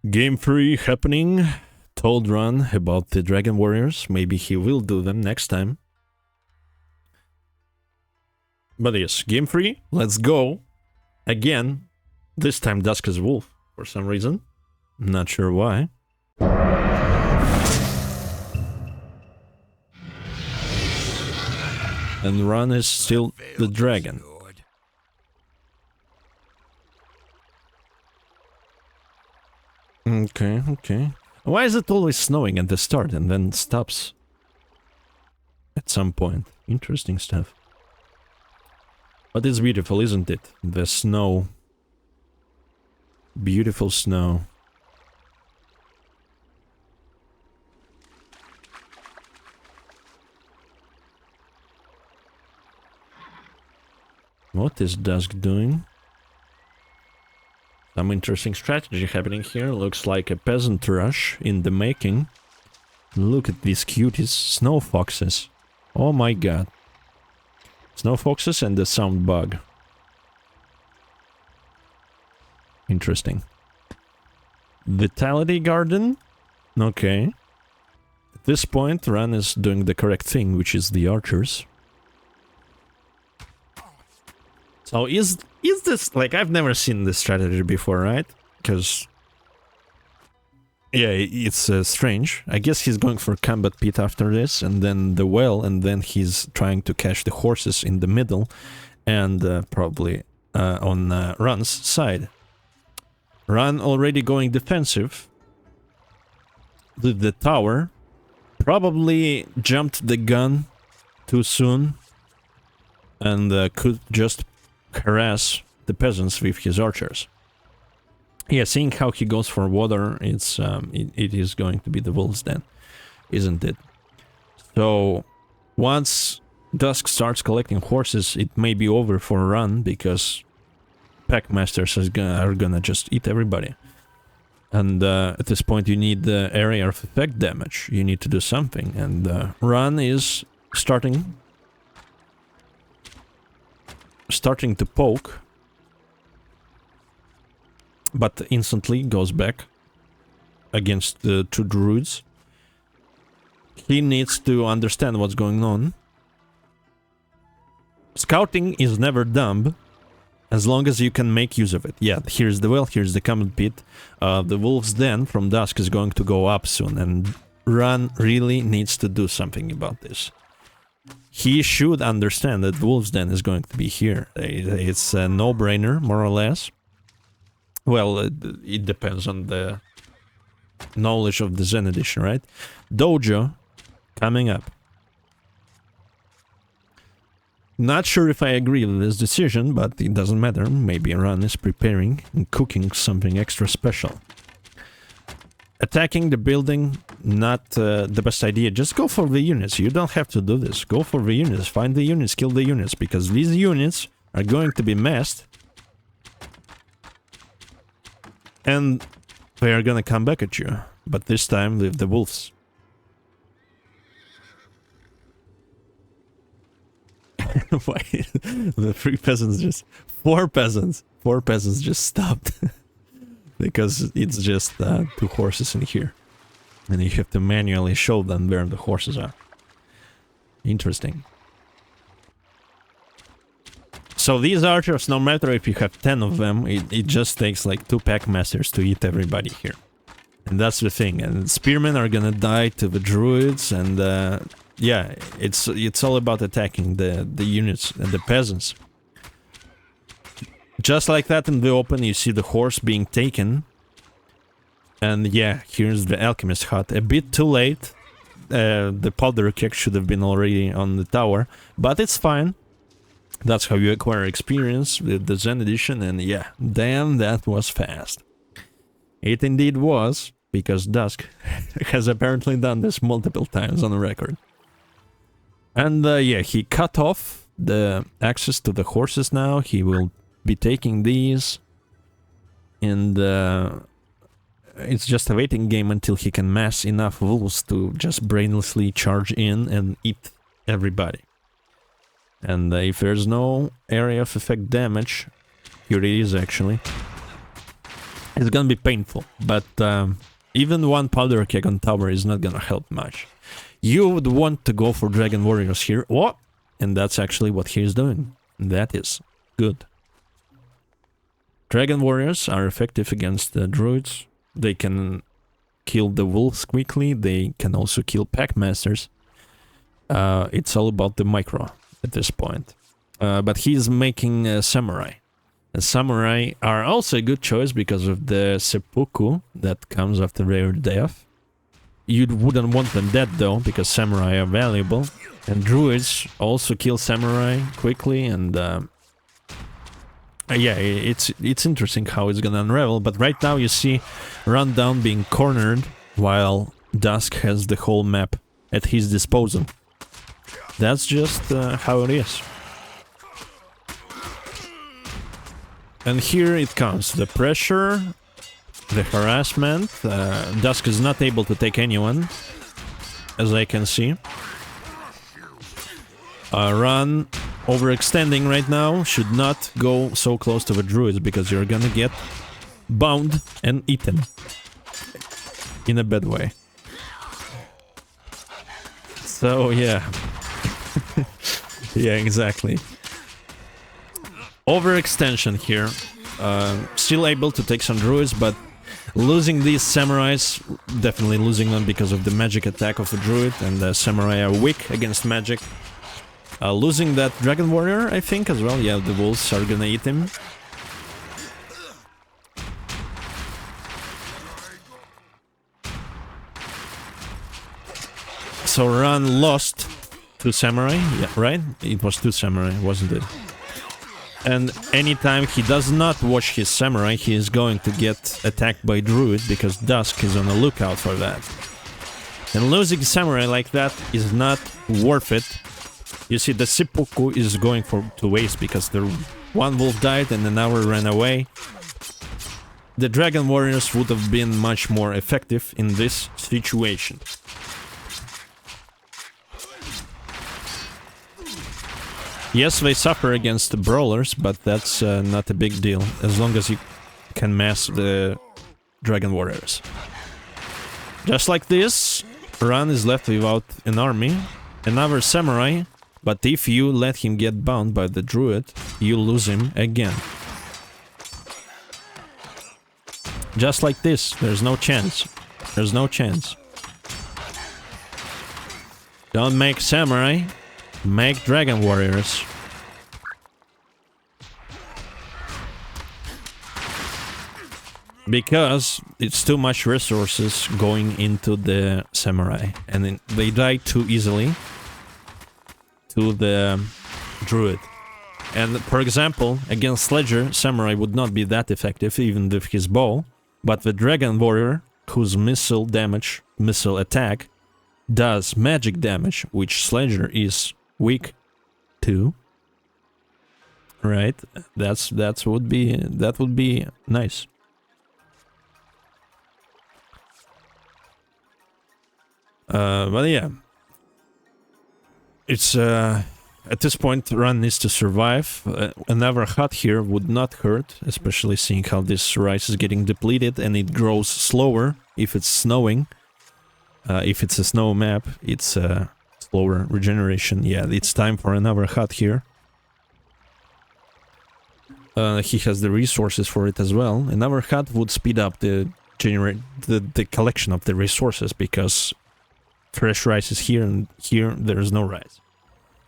Game 3 happening. Told Ron about the Dragon Warriors. Maybe he will do them next time. But yes, Game 3, let's go. Again, this time Dusk as Wolf, for some reason. Not sure why. And Ron is still the dragon. Okay, okay. Why is it always snowing at the start and then stops at some point? Interesting stuff. But it's beautiful, isn't it? The snow. Beautiful snow. What is Dusk doing? Some interesting strategy happening here. Looks like a peasant rush in the making. Look at these cuties, snow foxes. Oh my god. Snow foxes and the sound bug. Interesting. Vitality Garden? Okay. At this point, Ran is doing the correct thing, which is the archers. So is this, like, I've never seen this strategy before, right? Because, yeah, it's strange. I guess he's going for combat pit after this, and then the well, and then he's trying to catch the horses in the middle, and probably on Ran's side. Ran already going defensive with the tower, probably jumped the gun too soon, and could just harass the peasants with his archers. Yeah, seeing how he goes for water, it's it is going to be the wolves then, isn't it? So once Dusk starts collecting horses, it may be over for Ran, because packmasters are gonna just eat everybody. And at this point you need the area of effect damage. You need to do something, and Ran is starting to poke, but instantly goes back against the two druids. He needs to understand what's going on. Scouting is never dumb, as long as you can make use of it. Yeah, here's the well, here's the common pit. The wolf's den from Dusk is going to go up soon, and Ran really needs to do something about this. He should understand that Wolf's Den is going to be here. It's a no-brainer, more or less. Well, it depends on the knowledge of the Zen Edition, right? Dojo coming up. Not sure if I agree with this decision, but it doesn't matter. Maybe Ran is preparing and cooking something extra special. Attacking the building, not the best idea. Just go for the units. You don't have to do this. Go for the units. Find the units, kill the units, because these units are going to be messed. And they are gonna come back at you. But this time with the wolves. Why? The three peasants just... Four peasants just stopped. Because it's just two horses in here. And you have to manually show them where the horses are. Interesting. So these archers, no matter if you have 10 of them, it just takes like 2 packmasters to eat everybody here. And that's the thing. And spearmen are gonna die to the druids, and yeah, it's all about attacking the units and the peasants. Just like that in the open, you see the horse being taken. And yeah, here's the alchemist hut. A bit too late. The powder keg should have been already on the tower. But it's fine. That's how you acquire experience with the Zen Edition. And yeah, damn, that was fast. It indeed was, because Dusk has apparently done this multiple times on the record. And yeah, he cut off the access to the horses now. He will be taking these, and it's just a waiting game until he can mass enough wolves to just brainlessly charge in and eat everybody. And if there's no area of effect damage, here it is actually. It's gonna be painful, but even one powder keg on tower is not gonna help much. You would want to go for Dragon Warriors here. What? And that's actually what he's doing. That is good. Dragon Warriors are effective against the druids. They can kill the wolves quickly. They can also kill packmasters. It's all about the micro at this point. But he's making a samurai. And samurai are also a good choice because of the seppuku that comes after their death. You wouldn't want them dead though, because samurai are valuable. And druids also kill samurai quickly, and yeah, it's interesting how it's gonna unravel. But right now you see Rundown being cornered, while Dusk has the whole map at his disposal. That's just how it is. And here it comes, the pressure, the harassment. Dusk is not able to take anyone, as I can see. Run, overextending right now, should not go so close to the druids, because you're gonna get bound and eaten. In a bad way. So, yeah. Yeah, exactly. Overextension here. Still able to take some druids, but losing these samurais, definitely losing them because of the magic attack of a druid, and the samurai are weak against magic. Losing that dragon warrior, I think, as well. Yeah, the wolves are gonna eat him. So Ran lost 2 samurai, yeah, right? It was 2 samurai, wasn't it? And anytime he does not watch his samurai, he is going to get attacked by druid, because Dusk is on the lookout for that. And losing samurai like that is not worth it. You see, the seppuku is going to waste, because the one wolf died and another ran away. The dragon warriors would have been much more effective in this situation. Yes, they suffer against the brawlers, but that's not a big deal, as long as you can mass the dragon warriors. Just like this, Ran is left without an army, another samurai, but if you let him get bound by the druid, you lose him again. Just like this, there's no chance. There's no chance. Don't make samurai. Make dragon warriors. Because it's too much resources going into the samurai, and they die too easily to the druid. And for example, against Sledger, samurai would not be that effective even with his bow, but the dragon warrior, whose missile attack does magic damage, which Sledger is weak to, right? That would be nice. But yeah, it's at this point Ran needs to survive. Another hut here would not hurt, especially seeing how this rice is getting depleted and it grows slower if it's snowing. If it's a snow map, it's slower regeneration. Yeah, it's time for another hut here. He has the resources for it as well. Another hut would speed up the collection of the resources, because fresh rice is here, and here there is no rice.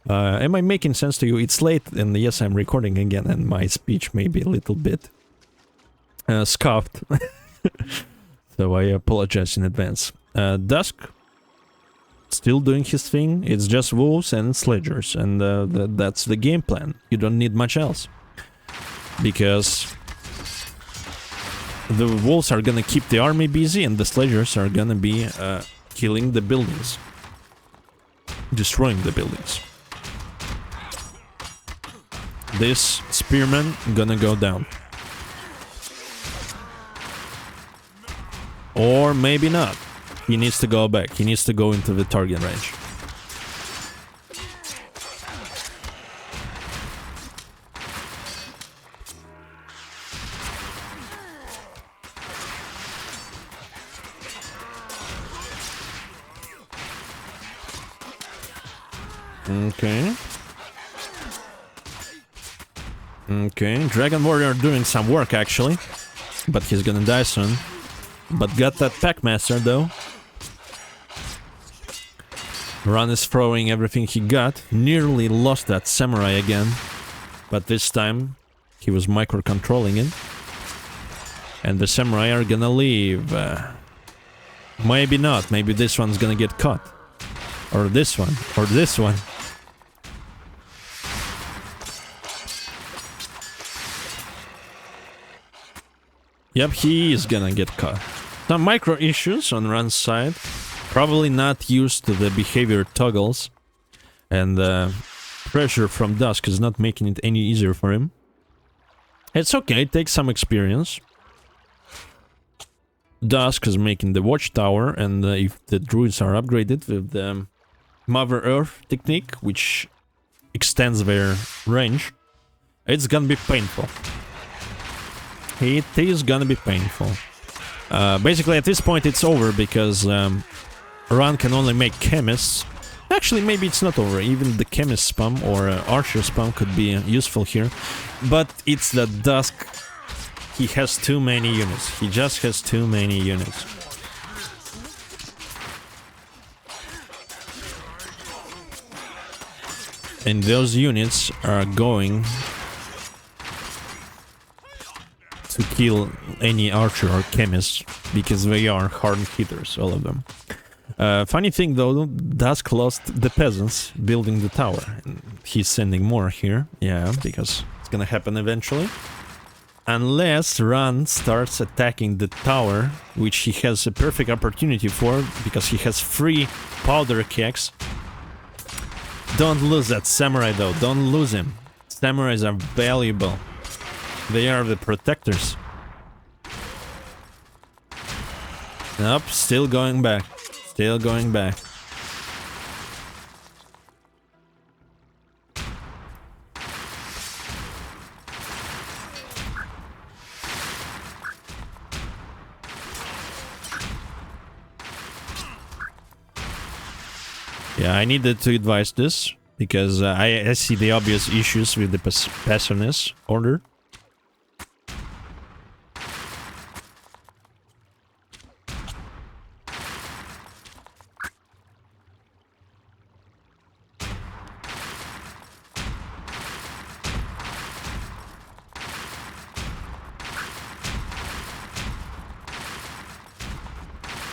Am I making sense to you? It's late, and yes, I'm recording again, and my speech may be a little bit scoffed. So I apologize in advance. Dusk, still doing his thing. It's just wolves and sledgers, and that's the game plan. You don't need much else, because the wolves are gonna keep the army busy, and the sledgers are gonna be killing the buildings, destroying the buildings. This spearman gonna go down, or maybe not. He needs to go back. He needs to go into the target range. Okay. Okay, Dragon Warrior doing some work actually, but he's gonna die soon. But got that Packmaster though. Ran is throwing everything he got. Nearly lost that Samurai again, but this time he was micro-controlling it. And the Samurai are gonna leave. Maybe not, maybe this one's gonna get caught. Or this one, or this one. Yep, he is gonna get caught. Some micro issues on Run's side. Probably not used to the behavior toggles. And pressure from Dusk is not making it any easier for him. It's okay, it takes some experience. Dusk is making the watchtower, and if the druids are upgraded with the Mother Earth technique, which extends their range, it's gonna be painful. It is gonna be painful. Basically, at this point, it's over because Run can only make chemists. Actually, maybe it's not over. Even the chemist spam or archer spam could be useful here. But it's that Dusk. He has too many units. He just has too many units. And those units are going to kill any archer or chemist because they are hard hitters, all of them. Funny thing though, Dusk lost the peasants building the tower. He's sending more here, yeah, because it's gonna happen eventually. Unless Run starts attacking the tower, which he has a perfect opportunity for, because he has 3 powder kegs. Don't lose that Samurai though, don't lose him. Samurais are valuable. They are the protectors. Nope, still going back. Still going back. Yeah, I needed to advise this, because I see the obvious issues with the passiveness order.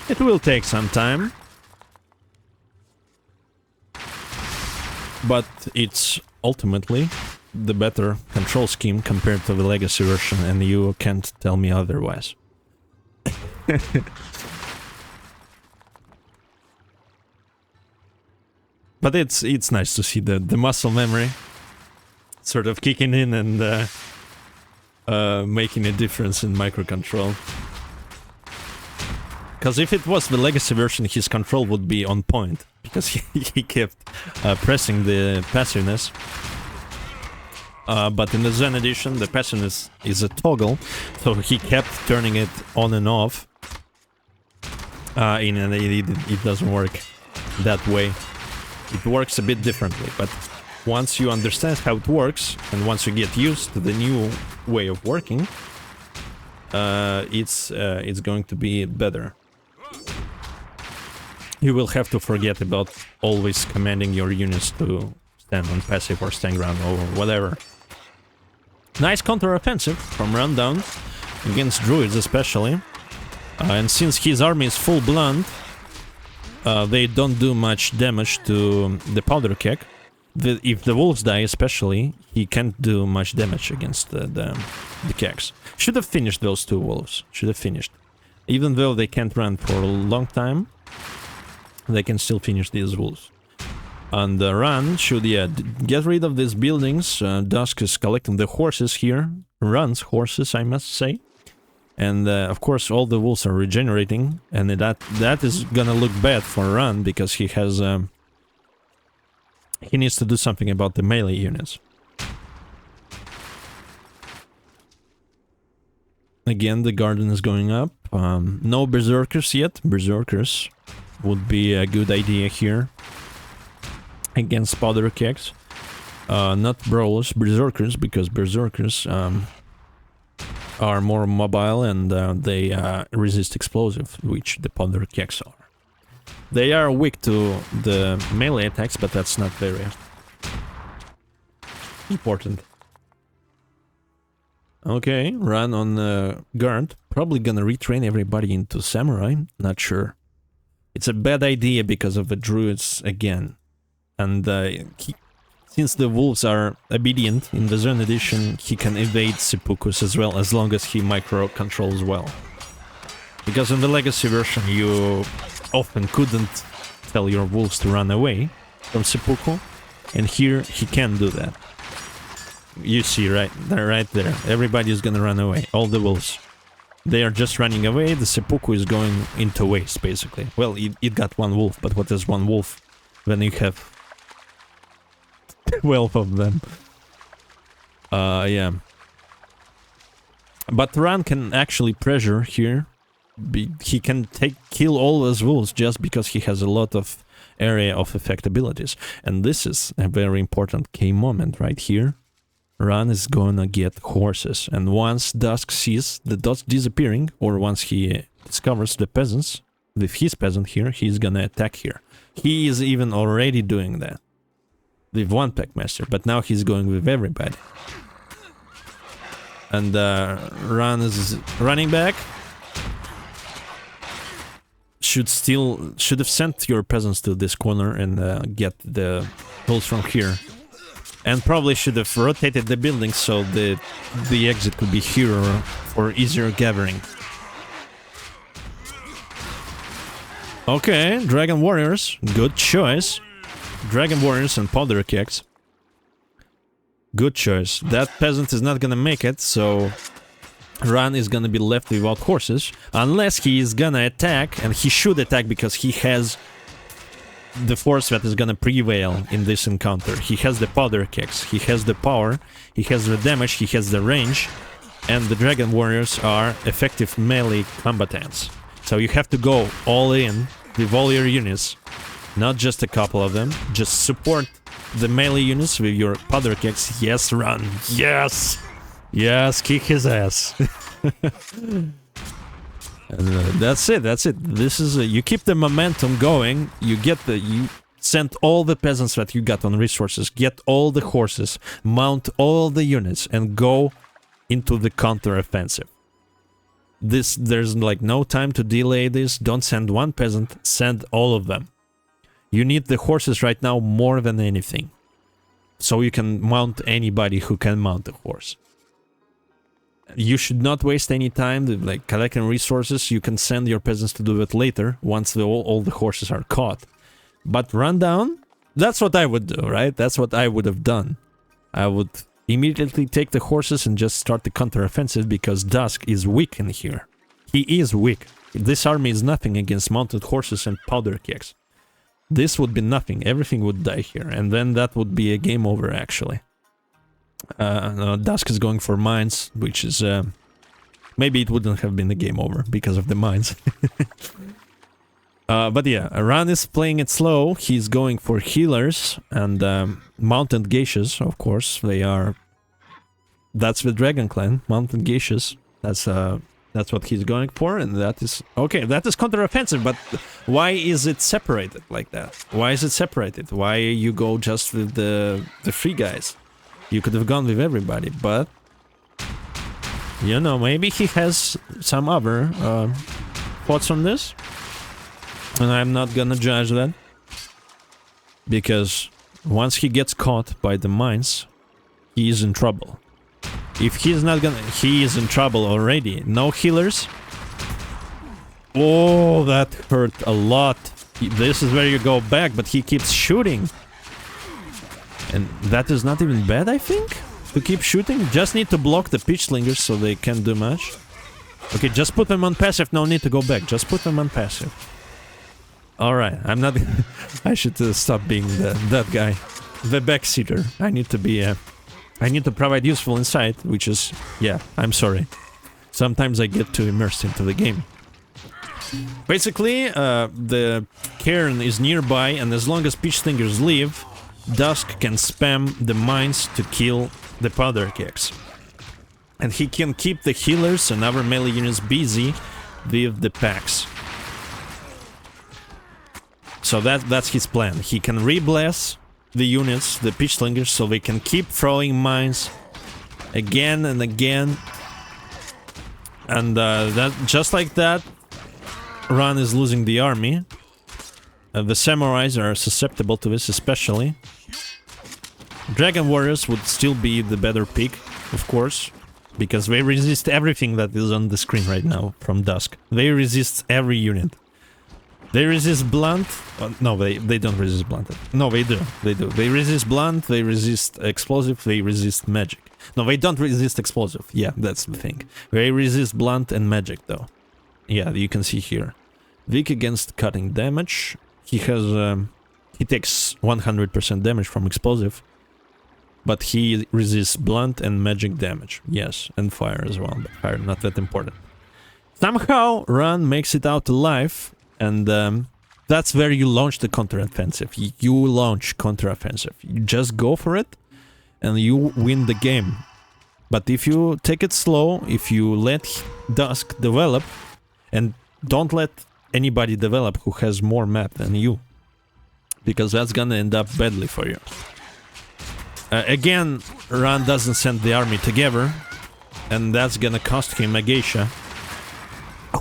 It will take some time. But it's ultimately the better control scheme compared to the legacy version, and you can't tell me otherwise. But it's nice to see the muscle memory sort of kicking in and making a difference in microcontrol. Because if it was the legacy version, his control would be on point, because he kept pressing the passiveness. But in the Zen Edition, the passiveness is a toggle, so he kept turning it on and off. And it doesn't work that way. It works a bit differently, but once you understand how it works, and once you get used to the new way of working, it's going to be better. You will have to forget about always commanding your units to stand on passive or stand ground or whatever. Nice counter-offensive from Rundown, against druids especially. And since his army is full blunt, they don't do much damage to the powder keg. If the wolves die especially, he can't do much damage against the kegs. Should have finished those 2 wolves, should have finished. Even though they can't run for a long time, they can still finish these wolves. And Run should, yeah, get rid of these buildings. Dusk is collecting the horses here. Run's horses, I must say. And of course all the wolves are regenerating. And that is gonna look bad for Run, because he has... he needs to do something about the melee units. Again, the garden is going up. No berserkers yet. Berserkers would be a good idea here. against powder kegs. Not brawlers, berserkers, because berserkers are more mobile and they resist explosive, which the powder kegs are. They are weak to the melee attacks, but that's not very important. Okay, run on guard. Probably gonna retrain everybody into samurai. Not sure. It's a bad idea because of the druids again. And since the wolves are obedient in the Zen Edition, he can evade seppukus as well, as long as he micro-controls well. Because in the Legacy version you often couldn't tell your wolves to run away from seppuku, and here he can do that. You see, right there. Everybody's gonna run away. All the wolves. They are just running away. The seppuku is going into waste, basically. Well, it got one wolf, but what is one wolf when you have 12 of them? Yeah. But Ran can actually pressure here. He can kill all those wolves just because he has a lot of area of effect abilities. And this is a very important key moment right here. Ran is gonna get horses, and once Dusk sees the dots disappearing, or once he discovers the peasants, with his peasant here, he's gonna attack here. He is even already doing that with one Packmaster, but now he's going with everybody. And Ran is running back. Should have sent your peasants to this corner and get the tools from here. And probably should have rotated the building so the exit could be here for easier gathering. Okay, Dragon Warriors, good choice. Dragon Warriors and powder kegs. Good choice. That peasant is not gonna make it, so Ran is gonna be left without horses. Unless he is gonna attack, and he should attack because he has the force that is gonna prevail in this encounter. He has the powder kegs, he has the power, he has the damage, he has the range, and the Dragon Warriors are effective melee combatants. So you have to go all in with all your units, not just a couple of them. Just support the melee units with your powder kegs. Yes, Run. Yes! Yes, kick his ass. And that's it. This is you keep the momentum going. You send all the peasants that you got on resources, get all the horses, mount all the units, and go into the counter-offensive. There's like no time to delay this. Don't send one peasant, send all of them. You need the horses right now more than anything, so you can mount anybody who can mount a horse. You should not waste any time like collecting resources. You can send your peasants to do it later once all the horses are caught. But run down, that's what I would do, right? That's what I would have done. I would immediately take the horses and just start the counter-offensive because Dusk is weak in here. He is weak. This army is nothing against mounted horses and powder kegs. This would be nothing. Everything would die here, and then that would be a game over, actually. Dusk is going for mines, which is maybe it wouldn't have been a game over because of the mines. But yeah, Ran is playing it slow. He's going for healers and mounted geishas, of course. That's the Dragon Clan, mounted geishas. That's what he's going for, and that is okay. That is counter-offensive, but why is it separated like that? Why is it separated? Why you go just with the free guys? You could have gone with everybody, but you know, maybe he has some other thoughts on this, and I'm not gonna judge that, because once he gets caught by the mines, he is in trouble. If he's not gonna, he is in trouble already. No healers. Oh, that hurt a lot. This is where you go back, but he keeps shooting. And that is not even bad, I think, to keep shooting. Just need to block the pitch slingers so they can't do much. Okay, just put them on passive, no need to go back. Just put them on passive. Alright, I'm not... I should stop being that guy. The backseater. I need to be... I need to provide useful insight, which is... Yeah, I'm sorry. Sometimes I get too immersed into the game. Basically, the cairn is nearby, and as long as pitch slingers leave, Dusk can spam the mines to kill the powder kegs. And he can keep the healers and other melee units busy with the packs. So that's his plan. He can re-bless the units, the pitch slingers, so they can keep throwing mines again and again. And that just like that, Ran is losing the army. The samurais are susceptible to this especially. Dragon warriors would still be the better pick, of course, because they resist everything that is on the screen right now from Dusk. They resist every unit. They resist blunt. No, they don't resist blunt. No, they do. They do. They resist blunt, they resist explosive, they resist magic. No, they don't resist explosive. Yeah, that's the thing. They resist blunt and magic, though. Yeah, you can see here. Weak against cutting damage. He has... he takes 100% damage from explosive. But he resists blunt and magic damage. Yes, and fire as well. But fire, not that important. Somehow, Ran makes it out alive. And that's where you launch the counteroffensive. You launch counteroffensive. You just go for it, and you win the game. But if you take it slow, if you let Dusk develop, and don't let anybody develop who has more map than you, because that's gonna end up badly for you. Again, Ran doesn't send the army together, and that's gonna cost him a geisha.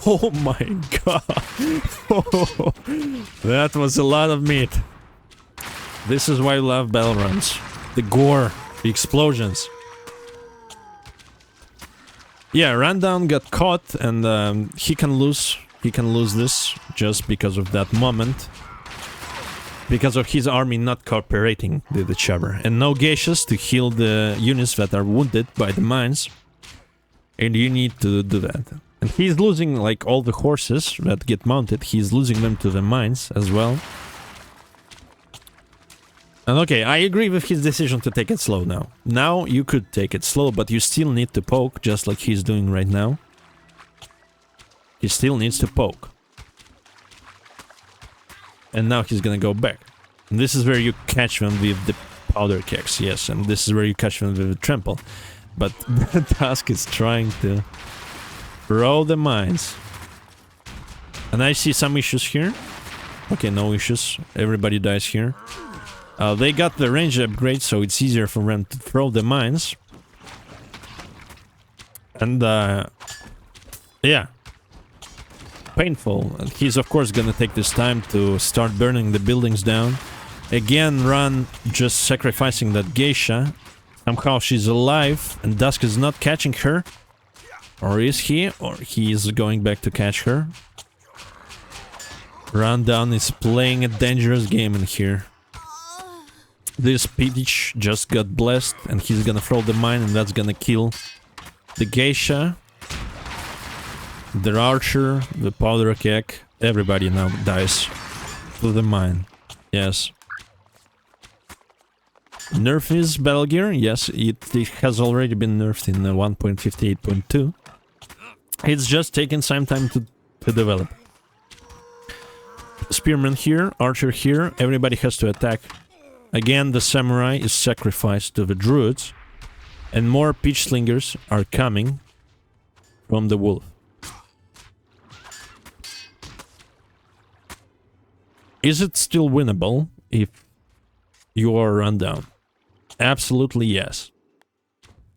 Oh my god. Oh, that was a lot of meat. This is why I love battle runs. The gore, the explosions. Yeah, Rundown got caught, and he can lose this just because of that moment. Because of his army not cooperating with each other. And no geishas to heal the units that are wounded by the mines. And you need to do that. And he's losing, like, all the horses that get mounted. He's losing them to the mines as well. And okay, I agree with his decision to take it slow now. Now you could take it slow, but you still need to poke, just like he's doing right now. He still needs to poke. And now he's gonna go back. And this is where you catch them with the powder kegs, yes. And this is where you catch them with the trample. But the task is trying to... throw the mines. And I see some issues here. Okay, no issues. Everybody dies here. They got the range upgrade, so it's easier for them to throw the mines. And, yeah. Painful. And he's, of course, gonna take this time to start burning the buildings down. Again, Ran just sacrificing that geisha. Somehow she's alive, and Dusk is not catching her. Or is he? Or he is going back to catch her? Rundown is playing a dangerous game in here. This Peach just got blessed, and he's gonna throw the mine, and that's gonna kill the geisha, the archer, the powder keg. Everybody now dies to the mine. Yes. Nerf is battle gear. Yes, it has already been nerfed in 1.58.2. It's just taking some time to develop. Spearman here, archer here, everybody has to attack. Again, the samurai is sacrificed to the druids, and more pitch slingers are coming from the wolf. Is it still winnable if you are run down? Absolutely yes.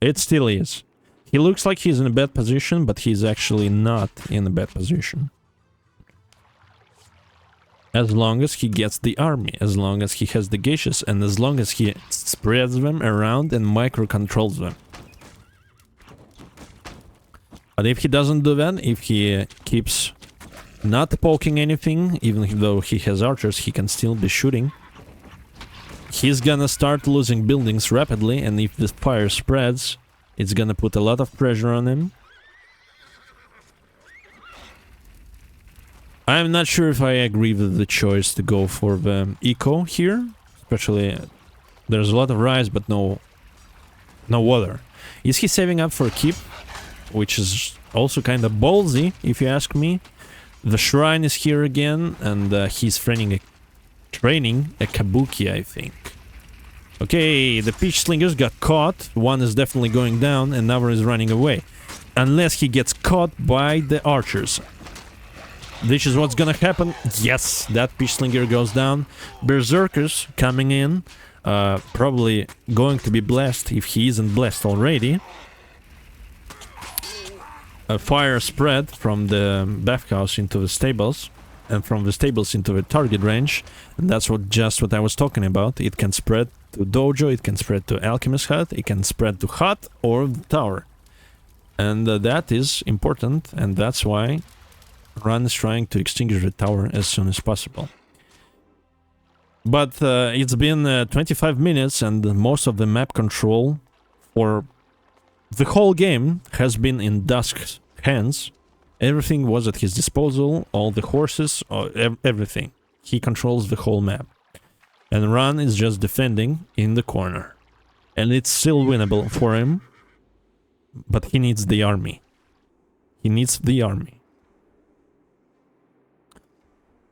It still is. He looks like he's in a bad position, but he's actually not in a bad position. As long as he gets the army, as long as he has the geishas, and as long as he spreads them around and micro-controls them. But if he doesn't do that, if he keeps not poking anything, even though he has archers, he can still be shooting. He's gonna start losing buildings rapidly, and if this fire spreads, it's gonna put a lot of pressure on him. I'm not sure if I agree with the choice to go for the eco here. Especially, there's a lot of rice, but no water. Is he saving up for keep? Which is also kind of ballsy, if you ask me. The shrine is here again, and he's training a kabuki, I think. Okay, the Peach Slingers got caught. One is definitely going down, and another is running away. Unless he gets caught by the archers. This is what's gonna happen. Yes, that Peach Slinger goes down. Berserkers coming in. Probably going to be blessed if he isn't blessed already. A fire spread from the bathhouse into the stables. And from the stables into the target range. And that's just what I was talking about. It can spread to dojo, it can spread to alchemist hut, it can spread to hut or the tower. And that is important, and that's why Ran is trying to extinguish the tower as soon as possible. But it's been 25 minutes and most of the map control for the whole game has been in Dusk's hands. Everything was at his disposal, all the horses, everything. He controls the whole map. And Ran is just defending in the corner. And it's still winnable for him. But he needs the army. He needs the army.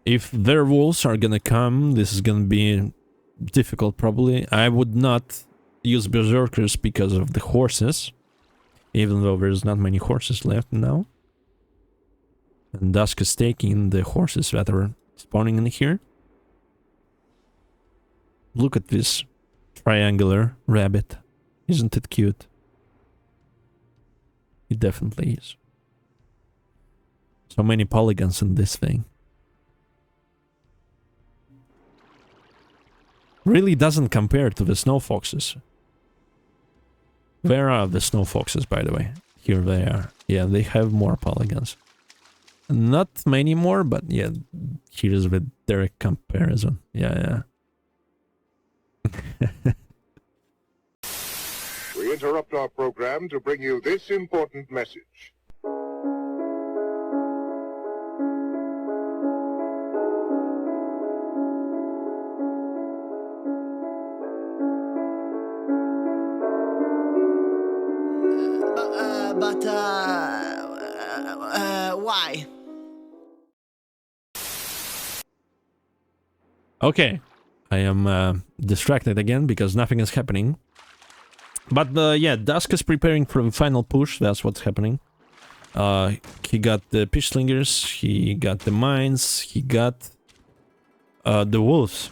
If their wolves are gonna come, this is gonna be difficult probably. I would not use berserkers because of the horses. Even though there's not many horses left now. And Dusk is taking the horses that are spawning in here. Look at this triangular rabbit. Isn't it cute? It definitely is. So many polygons in this thing. Really doesn't compare to the snow foxes. Where are the snow foxes, by the way? Here they are. Yeah, they have more polygons. Not many more, but yeah, here's the direct comparison. Yeah. We interrupt our program to bring you this important message. Why? Okay, I am distracted again because nothing is happening. But yeah, Dusk is preparing for the final push, that's what's happening. He got the Peach Slingers, he got the mines, he got the wolves.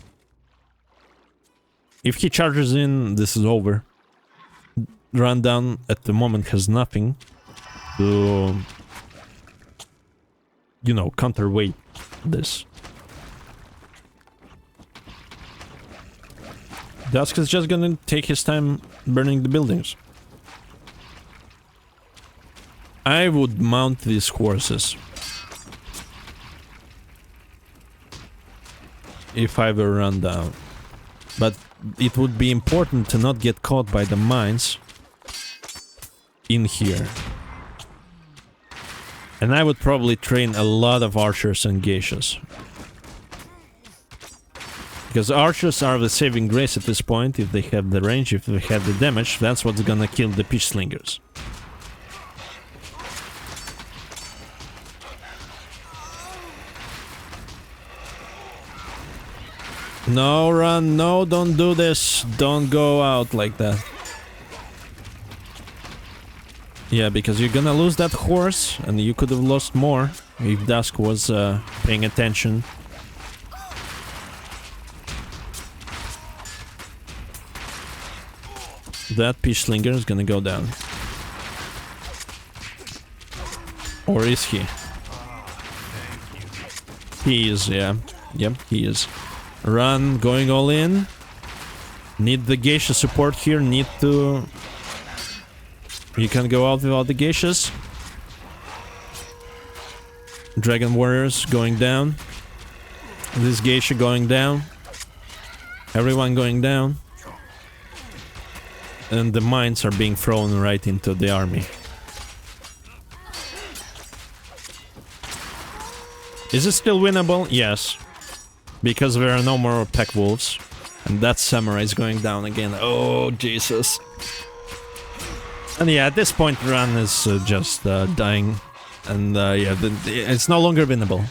If he charges in, this is over. Rundown at the moment has nothing to, you know, counterweight this. Dusk is just gonna take his time burning the buildings. I would mount these horses. If I were run down. But it would be important to not get caught by the mines in here. And I would probably train a lot of archers and geishas. Because archers are the saving grace at this point. If they have the range, if they have the damage, that's what's gonna kill the Peach Slingers. No, Run, no, don't do this. Don't go out like that. Yeah, because you're gonna lose that horse, and you could have lost more if Dusk was paying attention. That Peach Slinger is gonna go down. Or is he? He is, yeah. Yep, he is. Run, going all in. Need the geisha support here, need to... You can go out without the geishas. Dragon warriors going down. This geisha going down. Everyone going down. And the mines are being thrown right into the army. Is it still winnable? Yes. Because there are no more pack wolves. And that samurai is going down again. Oh, Jesus. And yeah, at this point, Ran is just dying. And yeah, it's no longer winnable.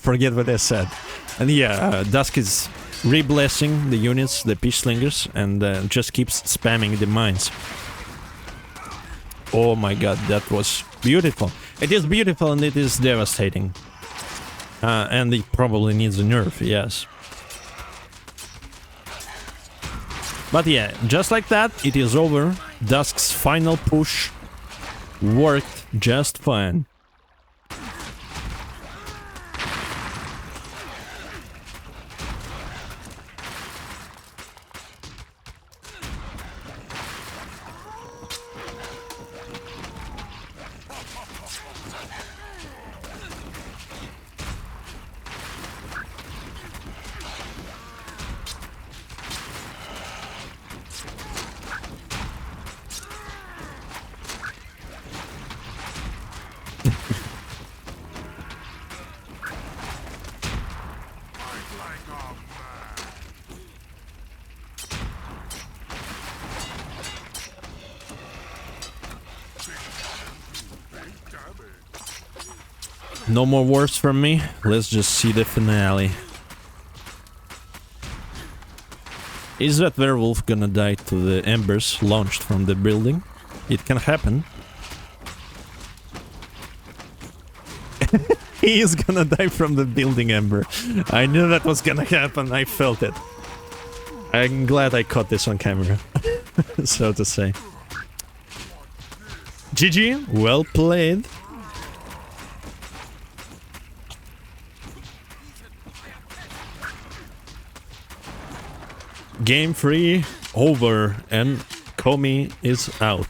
Forget what I said. And yeah, Dusk is re-blessing the units, the Peach Slingers, and just keeps spamming the mines. Oh my god, that was beautiful. It is beautiful and it is devastating. And it probably needs a nerf, yes. But yeah, just like that, it is over. Dusk's final push worked just fine. No more words from me. Let's just see the finale. Is that werewolf gonna die to the embers launched from the building? It can happen. He is gonna die from the building ember. I knew that was gonna happen. I felt it. I'm glad I caught this on camera, so to say. GG, well played. Game 3 over and Komi is out.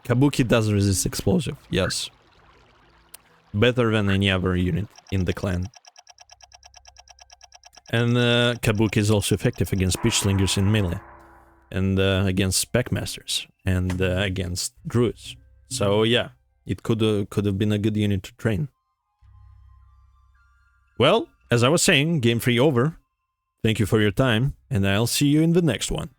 Kabuki does resist explosive, yes. Better than any other unit in the clan. And Kabuki is also effective against Peach Slingers in melee. And against Spec Masters. And against Druids. So yeah, it could have been a good unit to train. Well, as I was saying, game 3 over. Thank you for your time, and I'll see you in the next one.